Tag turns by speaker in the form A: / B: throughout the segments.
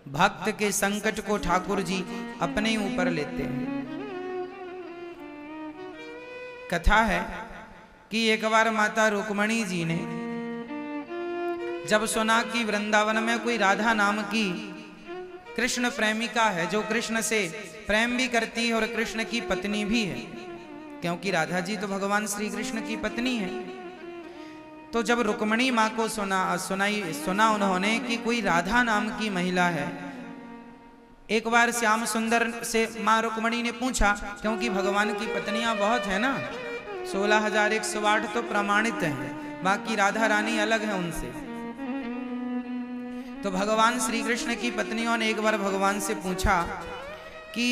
A: भक्त के संकट को ठाकुर जी अपने ऊपर लेते हैं। कथा है कि एक बार माता रुक्मणी जी ने जब सुना कि वृंदावन में कोई राधा नाम की कृष्ण प्रेमिका है जो कृष्ण से प्रेम भी करती है और कृष्ण की पत्नी भी है, क्योंकि राधा जी तो भगवान श्री कृष्ण की पत्नी है। तो जब रुक्मणी माँ को सुना उन्होंने कि कोई राधा नाम की महिला है। एक बार श्याम सुंदर से माँ रुक्मणी ने पूछा, क्योंकि भगवान की पत्नियां बहुत है ना, 16,108 तो प्रमाणित हैं, बाकी राधा रानी अलग है उनसे। तो भगवान श्री कृष्ण की पत्नियों ने एक बार भगवान से पूछा कि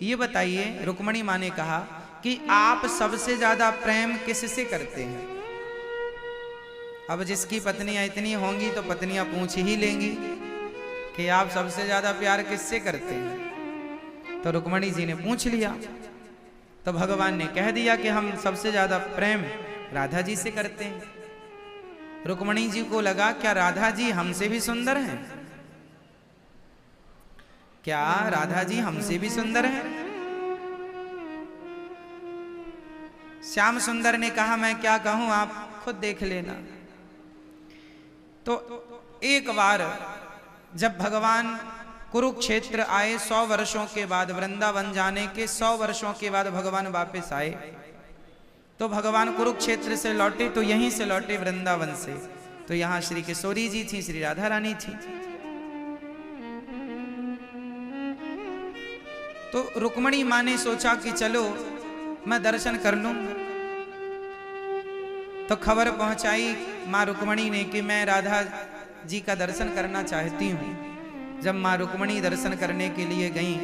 A: ये बताइए, रुक्मणी माँ ने कहा कि आप सबसे ज्यादा प्रेम किससे करते हैं। अब जिसकी पत्नियां इतनी होंगी तो पत्नियां पूछ ही लेंगी कि आप सबसे ज्यादा प्यार किससे करते हैं। तो रुक्मणी जी ने पूछ लिया, तो भगवान ने कह दिया कि हम सबसे ज्यादा प्रेम राधा जी से करते हैं। रुक्मणी जी को लगा क्या राधा जी हमसे भी सुंदर हैं? क्या राधा जी हमसे भी सुंदर हैं? श्याम सुंदर ने कहा मैं क्या कहूं, आप खुद देख लेना। तो एक बार जब भगवान कुरुक्षेत्र आए 100 वर्षों के बाद, वृंदावन जाने के 100 वर्षों के बाद भगवान वापस आए, तो भगवान कुरुक्षेत्र से लौटे तो यहीं से लौटे वृंदावन से। तो यहां श्री किशोरी जी थी, श्री राधा रानी थी। तो रुक्मणी मां ने सोचा कि चलो मैं दर्शन कर लूं। तो खबर पहुंचाई मां रुक्मणी ने कि मैं राधा जी का दर्शन करना चाहती हूं। जब मां रुक्मणी दर्शन करने के लिए गई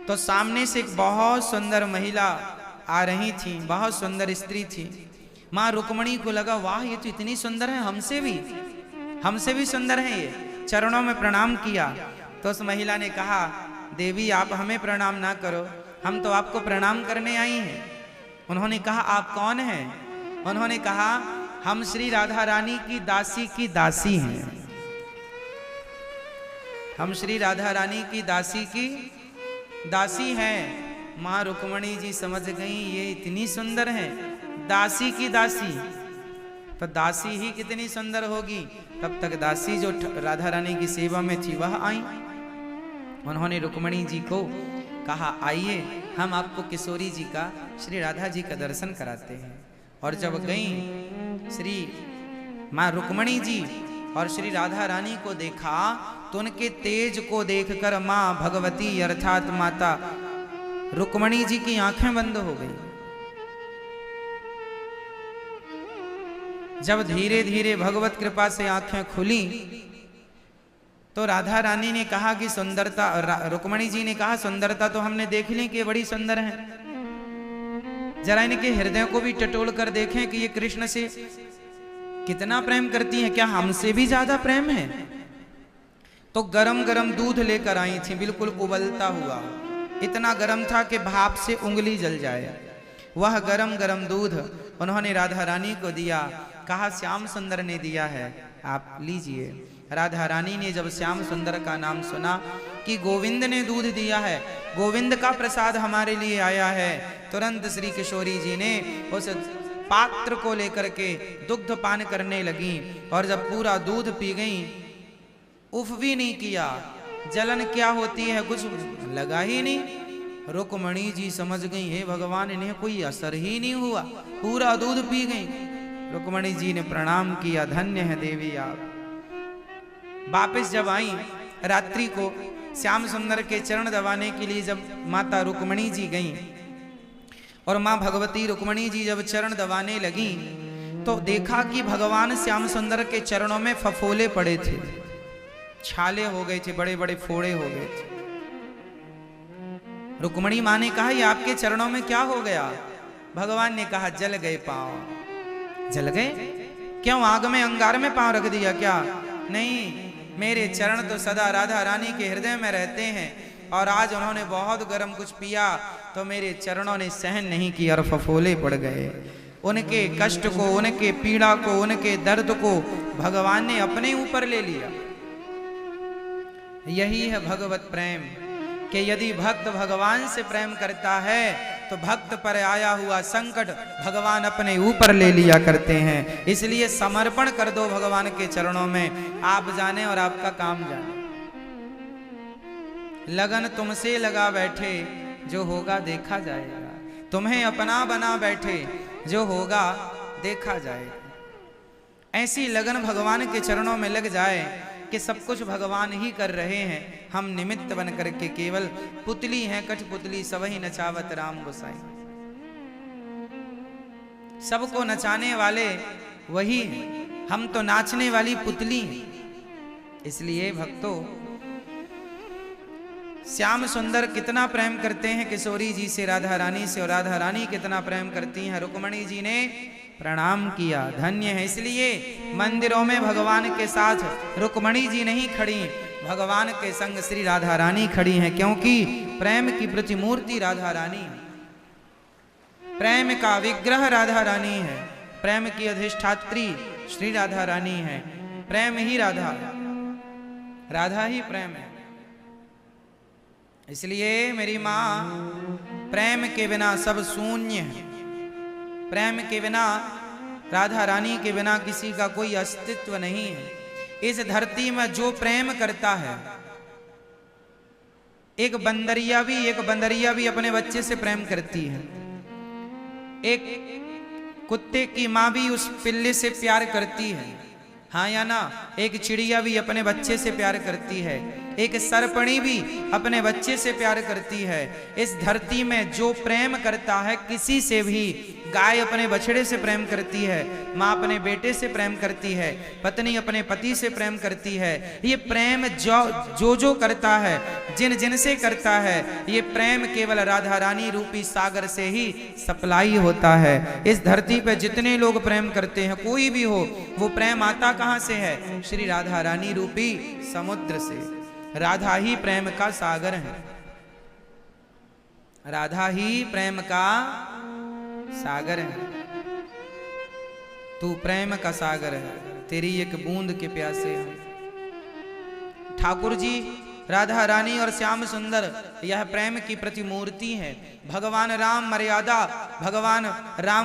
A: तो सामने से एक बहुत सुंदर महिला आ रही थी, बहुत सुंदर स्त्री थी। मां रुक्मणी को लगा वाह ये तो इतनी सुंदर है, हमसे भी सुंदर है ये। चरणों में प्रणाम किया तो उस महिला ने कहा देवी आप हमें प्रणाम ना करो, हम तो आपको प्रणाम करने आई हैं। उन्होंने कहा आप कौन हैं? उन्होंने कहा हम श्री राधा रानी की दासी हैं। हम श्री राधा रानी की दासी हैं। मां रुक्मणी जी समझ गई ये इतनी सुंदर है, दासी की दासी, तो दासी ही कितनी सुंदर होगी। तब तक दासी जो राधा रानी की सेवा में थी वह आई। उन्होंने रुक्मणी जी को कहा आइए हम आपको किशोरी जी का, श्री राधा जी का दर्शन कराते हैं। और जब गई श्री मां रुक्मणी जी और श्री राधा रानी को देखा तो उनके तेज को देखकर मां भगवती अर्थात माता रुक्मणी जी की आंखें बंद हो गई। जब धीरे धीरे भगवत कृपा से आंखें खुली तो राधा रानी ने कहा कि सुंदरता, रुक्मणी जी ने कहा सुंदरता तो हमने देख ली कि बड़ी सुंदर है, जरा इनके हृदय को भी टटोल कर देखें कि ये कृष्ण से कितना प्रेम करती हैं, क्या हमसे भी ज्यादा प्रेम है। तो गरम गरम दूध लेकर आई थी, बिल्कुल उबलता हुआ, इतना गरम था कि भाप से उंगली जल जाए। वह गरम गरम दूध उन्होंने राधा रानी को दिया, कहा श्याम सुंदर ने दिया है आप लीजिए। राधा रानी ने जब श्याम सुंदर का नाम सुना कि गोविंद ने दूध दिया है, गोविंद का प्रसाद हमारे लिए आया है, तुरंत श्री किशोरी जी ने उस पात्र को लेकर के दुग्ध पान करने लगी। और जब पूरा दूध पी गई, उफ भी नहीं किया, जलन क्या होती है कुछ लगा ही नहीं। रुक्मणी जी समझ गई हे भगवान इन्हें कोई असर ही नहीं हुआ, पूरा दूध पी गई। रुक्मणी जी ने प्रणाम किया, धन्य है देवी आप। वापिस जब आई रात्रि को श्याम सुंदर के चरण दबाने के लिए जब माता रुक्मणी जी गई और मां भगवती रुक्मणी जी जब चरण दबाने लगी तो देखा कि भगवान श्याम सुंदर के चरणों में फफोले पड़े थे, छाले हो गए थे, बड़े बड़े फोड़े हो गए थे। रुक्मणी मां ने कहा ये आपके चरणों में क्या हो गया? भगवान ने कहा जल गए पांव। जल गए? क्यों आग में अंगार में पांव रख दिया क्या? नहीं, मेरे चरण तो सदा राधा रानी के हृदय में रहते हैं और आज उन्होंने बहुत गर्म कुछ पिया तो मेरे चरणों ने सहन नहीं किया और फफोले पड़ गए। उनके कष्ट को, उनके पीड़ा को, उनके दर्द को भगवान ने अपने ऊपर ले लिया। यही है भगवत प्रेम कि यदि भक्त भगवान से प्रेम करता है तो भक्त पर आया हुआ संकट भगवान अपने ऊपर ले लिया करते हैं। इसलिए समर्पण कर दो भगवान के चरणों में, आप जाने और आपका काम जाने। लगन तुमसे लगा बैठे, जो होगा देखा जाएगा। तुम्हें अपना बना बैठे, जो होगा देखा जाएगा। ऐसी लगन भगवान के चरणों में लग जाए कि सब कुछ भगवान ही कर रहे हैं, हम निमित्त बन करके केवल पुतली हैं, कठपुतली सबही नचावत राम गोसाई। सबको नचाने वाले वही हैं, हम तो नाचने वाली पुतली हैं। इसलिए भक्तों, श्याम सुंदर कितना प्रेम करते हैं किशोरी जी से, राधा रानी से, और राधा रानी कितना प्रेम करती हैं। रुक्मणी जी ने प्रणाम किया, धन्य है। इसलिए मंदिरों में भगवान के साथ रुक्मणी जी नहीं खड़ी, भगवान के संग श्री राधा रानी खड़ी हैं, क्योंकि प्रेम की प्रतिमूर्ति राधा रानी है, प्रेम का विग्रह राधा रानी है, प्रेम की अधिष्ठात्री श्री राधा रानी है। प्रेम ही राधा, राधा ही प्रेम है। इसलिए मेरी मां, प्रेम के बिना सब शून्य है। प्रेम के बिना, राधा रानी के बिना किसी का कोई अस्तित्व नहीं है। इस धरती में जो प्रेम करता है, एक बंदरिया भी अपने बच्चे से प्रेम करती है। एक कुत्ते की माँ भी उस पिल्ले से प्यार करती है, हाँ या ना। एक चिड़िया भी अपने बच्चे से प्यार करती है, एक सरपणी भी अपने बच्चे से प्यार करती है। इस धरती में जो प्रेम करता है किसी से भी, गाय अपने बछड़े से प्रेम करती है, माँ अपने बेटे से प्रेम करती है, पत्नी अपने पति से प्रेम करती है। ये प्रेम जो करता है, जिन जिन से करता है, ये प्रेम केवल राधा रानी रूपी सागर से ही सप्लाई होता है। इस धरती पे जितने लोग प्रेम करते हैं, कोई भी हो, वो प्रेम आता कहाँ से है? श्री राधा रानी रूपी समुद्र से। राधा ही प्रेम का सागर है, राधा ही प्रेम का सागर है। तू प्रेम का सागर है, तेरी एक बूंद के प्यासे हैं। ठाकुर जी, राधा रानी और श्याम सुंदर, यह प्रेम की प्रतिमूर्ति है। भगवान राम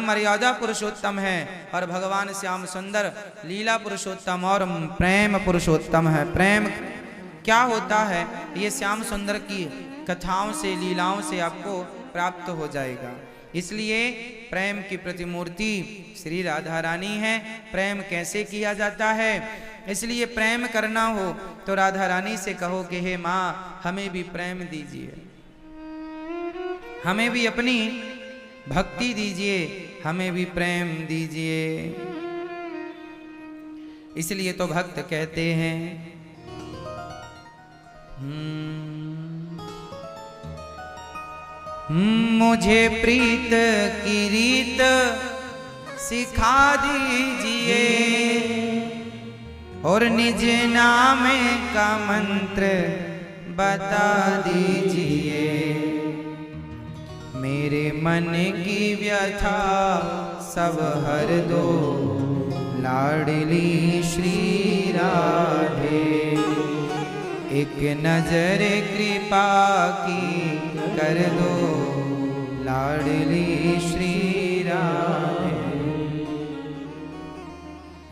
A: मर्यादा पुरुषोत्तम है, और भगवान श्याम सुंदर लीला पुरुषोत्तम और प्रेम पुरुषोत्तम है। प्रेम क्या होता है, ये श्याम सुंदर की कथाओं से, लीलाओं से आपको प्राप्त हो जाएगा। इसलिए प्रेम की प्रतिमूर्ति श्री राधा रानी है। प्रेम कैसे किया जाता है? इसलिए प्रेम करना हो तो राधा रानी से कहो कि हे माँ, हमें भी प्रेम दीजिए, हमें भी अपनी भक्ति दीजिए, हमें भी प्रेम दीजिए। इसलिए तो भक्त कहते हैं, मुझे प्रीत की रीत सिखा दीजिए, और निज नाम का मंत्र बता दीजिए। मेरे मन की व्यथा सब हर दो, लाडली श्री राधे। एक नजर कृपा की कर दो, लाडली श्री राधे।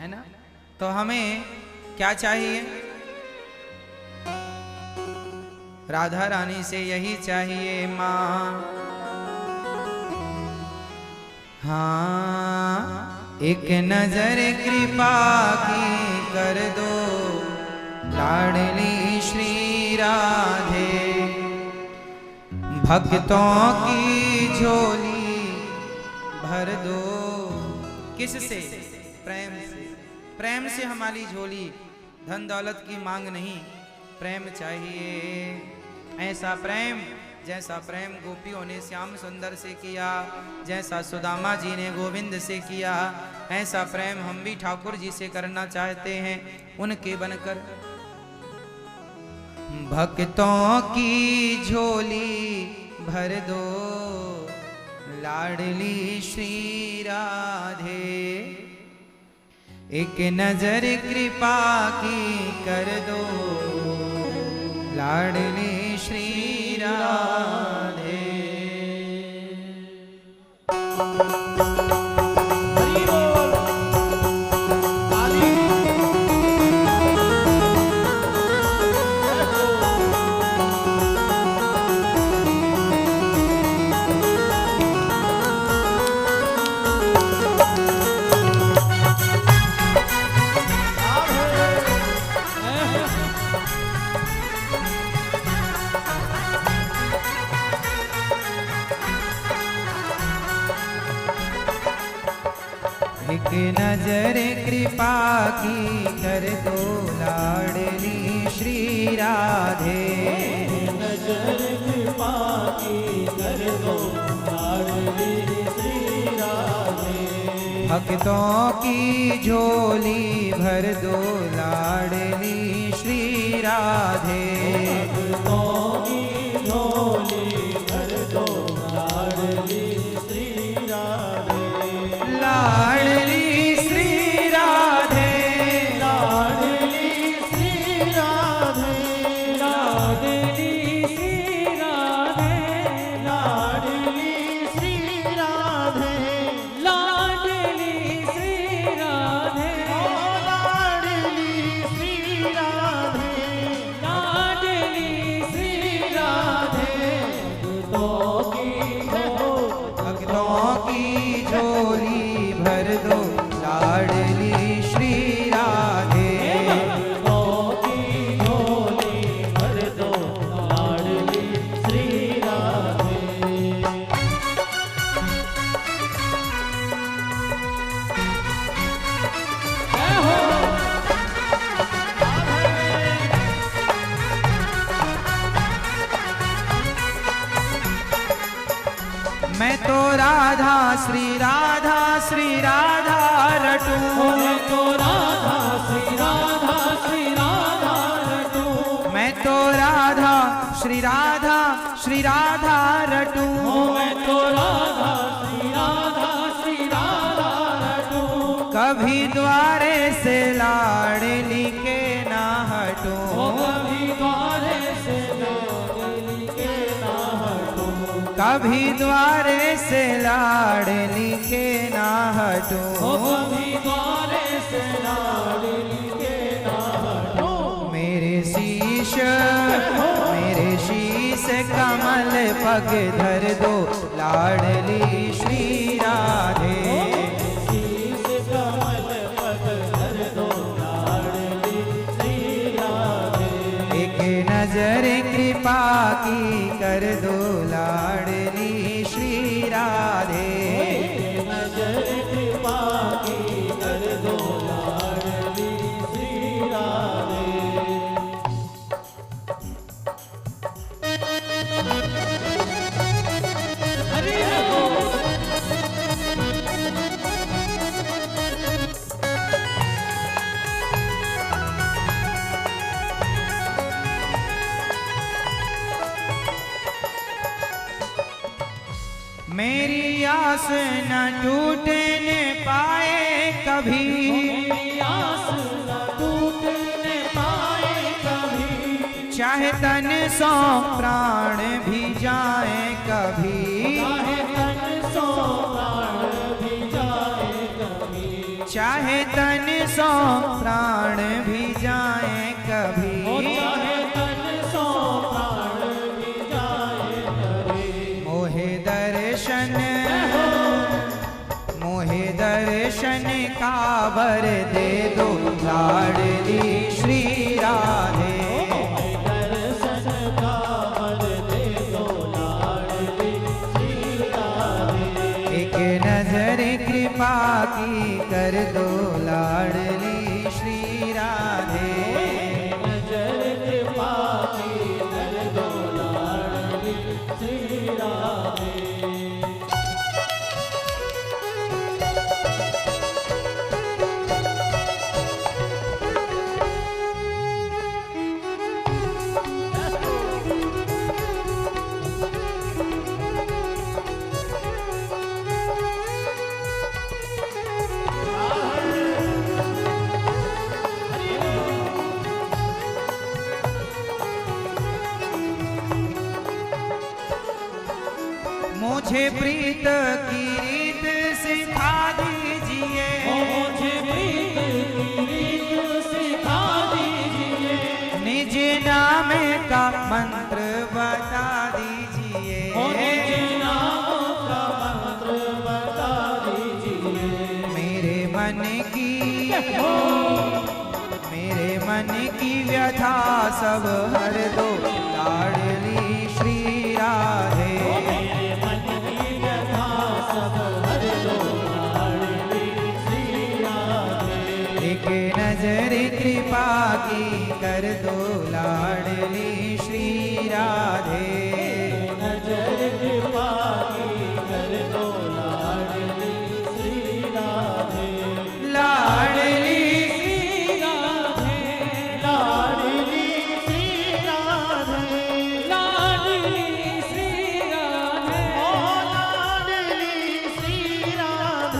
A: है ना? तो हमें क्या चाहिए? राधा रानी से यही चाहिए माँ, हाँ, एक नजर कृपा की कर दो, लाडली श्री राधे। भक्तों की झोली भर दो, किससे? प्रेम से। प्रेम से हमारी झोली, धन दौलत की मांग नहीं, प्रेम चाहिए। ऐसा प्रेम जैसा प्रेम गोपियों ने श्याम सुंदर से किया, जैसा सुदामा जी ने गोविंद से किया, ऐसा प्रेम हम भी ठाकुर जी से करना चाहते हैं, उनके बनकर। भक्तों की झोली भर दो, लाडली श्री राधे। एक नजर कृपा की कर दो, लाडली श्री राधे। एक नजर कृपा की कर दो लाडली श्री राधे।
B: नजर कृपा की कर दो लाडली श्री राधे।
A: भक्तों की झोली भर दो लाडली श्री राधे।
B: भक्तों की झोली भर दो लाडली श्री राधे।
A: लाडली श्री राधे।
B: लाडली श्री राधे। लाडली श्री राधे। लाडली श्री राधे। लाडली श्री राधे। लाडली श्री राधे। लाडली श्री राधे।
A: भक्तों की झोली भर दो लाडली श्री राधे।
B: भक्तों की झोली भर दो लाडली श्री राधे।
A: मैं तो राधा श्री राधा श्री राधा रटूं।
B: मैं तो राधा श्री राधा श्री राधा रटूं।
A: मैं तो राधा श्री राधा श्री राधा रटूं।
B: मैं तो राधा श्री राधा श्री राधा रटूं।
A: कभी द्वारे से लाडली के ना हटूं।
B: कभी द्वारे से लाडली के ना हटूं।
A: कभी द्वारे से लाडली के ना हटूं।
B: कभी द्वारे से लाडली के ना हटूं।
A: मेरे शीश कमल पग धर दो लाडली श्री राधे।
B: शीश कमल पग धर दो लाडली श्री राधे।
A: एक नजर कृपा की कर दो लाडली श्री राधे।
B: नजर कृपा की कर दो लाडली श्री राधे। हरि
A: मेरी आस न टूटने पाए कभी।
B: मेरी आस न टूटने पाए कभी।
A: चाहे तन सौ प्राण भी जाए कभी।
B: चाहे तन सौ प्राण भी जाए कभी।
A: चाहे तन सौ प्राण भी जाए कभी।
B: चाहे तन सौ प्राण भी जाए कभी।
A: मोहे दर्शन का वर दे दो लाडली श्री राधे।
B: दर्शन का वर दे दो लाडली श्री राधे।
A: एक नजर कृपा की कर दो लाडली श्री राधे।
B: नजर कृपा की कर दो लाडली श्री राधे।
A: मुझे प्रीत की रीत सिखा दीजिए,
B: मुझे प्रीत की रीत सिखा दीजिए,
A: निज नाम का मंत्र बता दीजिए,
B: निज नाम का मंत्र बता दीजिए।
A: मेरे मन की व्यथा सब हर दो